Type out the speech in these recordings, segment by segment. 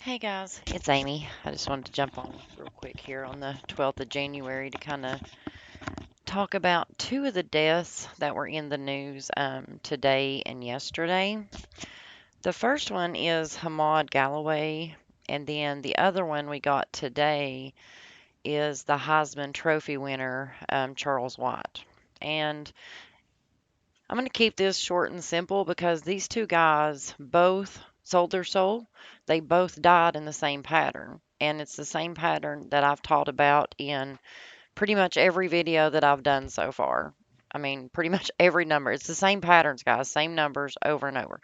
Hey guys, it's Amy. I just wanted to jump on real quick here on the 12th of January to kind of talk about two of the deaths that were in the news today and yesterday. The first one is Ahmaad Galloway, and then the other one we got today is the Heisman Trophy winner, Charles White. And I'm going to keep this short and simple because these two guys both sold their soul. They both died in the same pattern. And it's the same pattern that I've taught about in pretty much every video that I've done so far. I mean, pretty much every number. It's the same patterns, guys, same numbers over and over.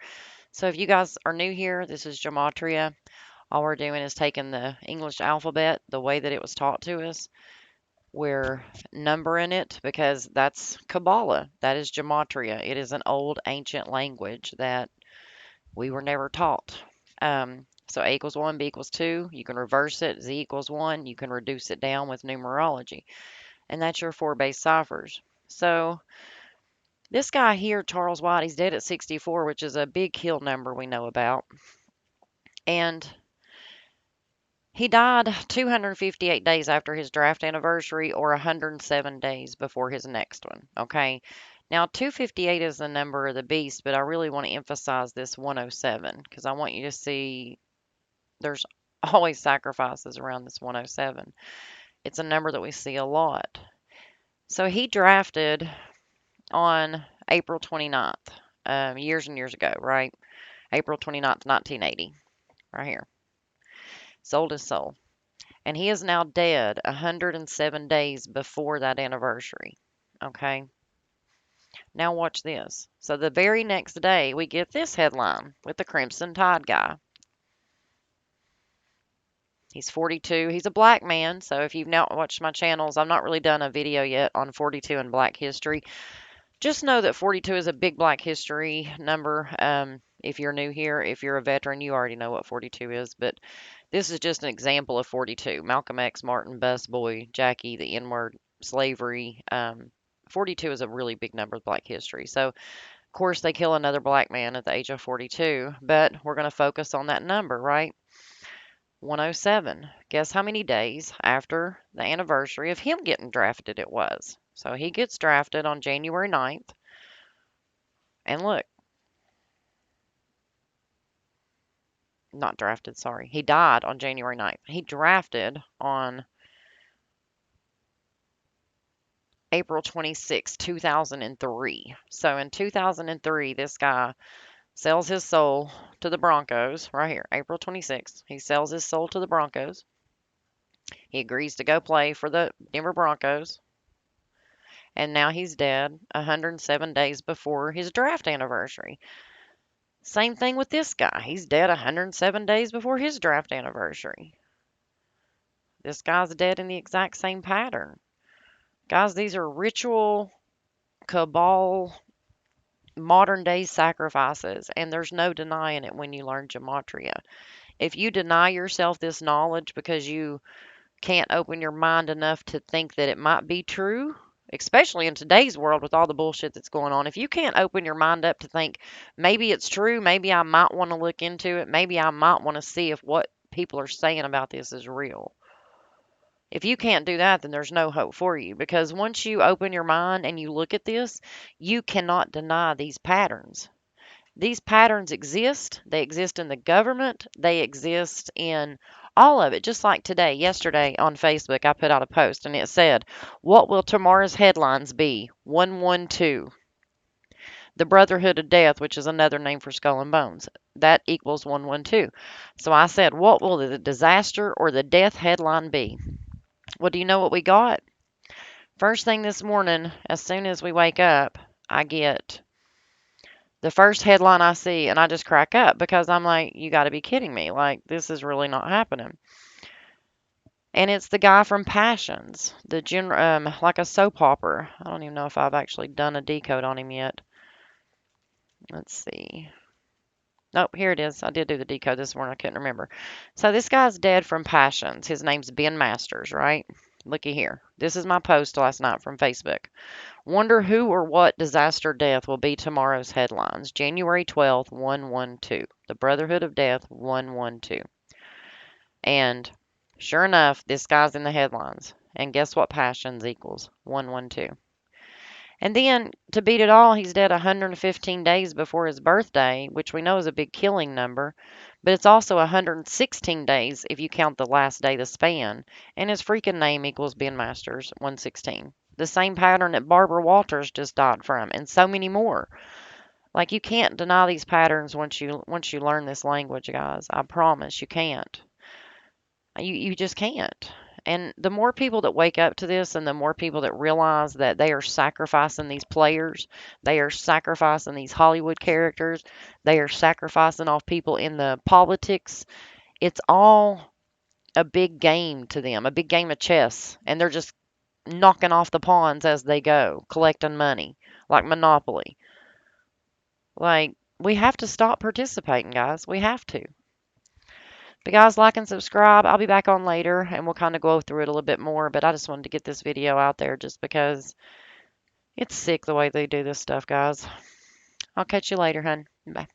So if you guys are new here, this is gematria. All we're doing is taking the English alphabet the way that it was taught to us. We're numbering it because that's Kabbalah. That is gematria. It is an old ancient language that we were never taught. So A equals 1, B equals 2. You can reverse it. Z equals 1. You can reduce it down with numerology. And that's your four base ciphers. So this guy here, Charles White, he's dead at 64, which is a big kill number we know about. And he died 258 days after his draft anniversary or 107 days before his next one. Okay. Now, 258 is the number of the beast, but I really want to emphasize this 107 because I want you to see there's always sacrifices around this 107. It's a number that we see a lot. So he drafted on April 29th, years and years ago, right? April 29th, 1980, right here. Sold his soul. And he is now dead 107 days before that anniversary. Okay. Now watch this. So the very next day, we get this headline with the Crimson Tide guy. He's 42. He's a black man. So if you've not watched my channels, I've not really done a video yet on 42 and black history. Just know that 42 is a big black history number. If you're new here, if you're a veteran, you already know what 42 is. But this is just an example of 42. Malcolm X, Martin, Busboy, Jackie, the N-word, slavery. 42 is a really big number of black history. So, of course, they kill another black man at the age of 42. But we're going to focus on that number, right? 107. Guess how many days after the anniversary of him getting drafted it was? So he gets drafted on January 9th. And look, not drafted, sorry. He died on January 9th. He drafted on April 26, 2003. So in 2003, this guy sells his soul to the Broncos, right here, April 26th. He sells his soul to the Broncos. He agrees to go play for the Denver Broncos. And now he's dead 107 days before his draft anniversary. Same thing with this guy. He's dead 107 days before his draft anniversary. This guy's dead in the exact same pattern. Guys, these are ritual, cabal, modern day sacrifices, and there's no denying it when you learn gematria. If you deny yourself this knowledge because you can't open your mind enough to think that it might be true, especially in today's world with all the bullshit that's going on, if you can't open your mind up to think maybe it's true, maybe I might want to look into it, maybe I might want to see if what people are saying about this is real. If you can't do that, then there's no hope for you because once you open your mind and you look at this, you cannot deny these patterns. These patterns exist. They exist in the government. They exist in all of it. Just like today, yesterday on Facebook, I put out a post and it said, "What will tomorrow's headlines be? 112. The Brotherhood of Death, which is another name for Skull and Bones. That equals 112. So I said, what will the disaster or the death headline be? Well, do you know what we got? First thing this morning, as soon as we wake up, I get the first headline I see, and I just crack up because I'm like, you got to be kidding me. Like, this is really not happening. And it's the guy from Passions, like a soap opera. I don't even know if I've actually done a decode on him yet. Let's see. Nope, here it is. I did do the decode this morning. I couldn't remember. So this guy's dead from Passions. His name's Ben Masters, right? Looky here. This is my post last night from Facebook. Wonder who or what disaster death will be tomorrow's headlines. January 12th, 112. The Brotherhood of Death, 112. And sure enough, this guy's in the headlines. And guess what passions equals? 112. And then to beat it all, he's dead 115 days before his birthday, which we know is a big killing number, but it's also 116 days if you count the last day the span. And his freaking name equals Ben Masters 116. The same pattern that Barbara Walters just died from, and so many more. Like you can't deny these patterns once you learn this language, guys. I promise you can't. You just can't. And the more people that wake up to this and the more people that realize that they are sacrificing these players, they are sacrificing these Hollywood characters, they are sacrificing off people in the politics, it's all a big game to them, a big game of chess. And they're just knocking off the pawns as they go, collecting money like Monopoly. Like, we have to stop participating, guys. We have to. But guys, like and subscribe. I'll be back on later and we'll kind of go through it a little bit more. But I just wanted to get this video out there just because it's sick the way they do this stuff, guys. I'll catch you later, hun. Bye.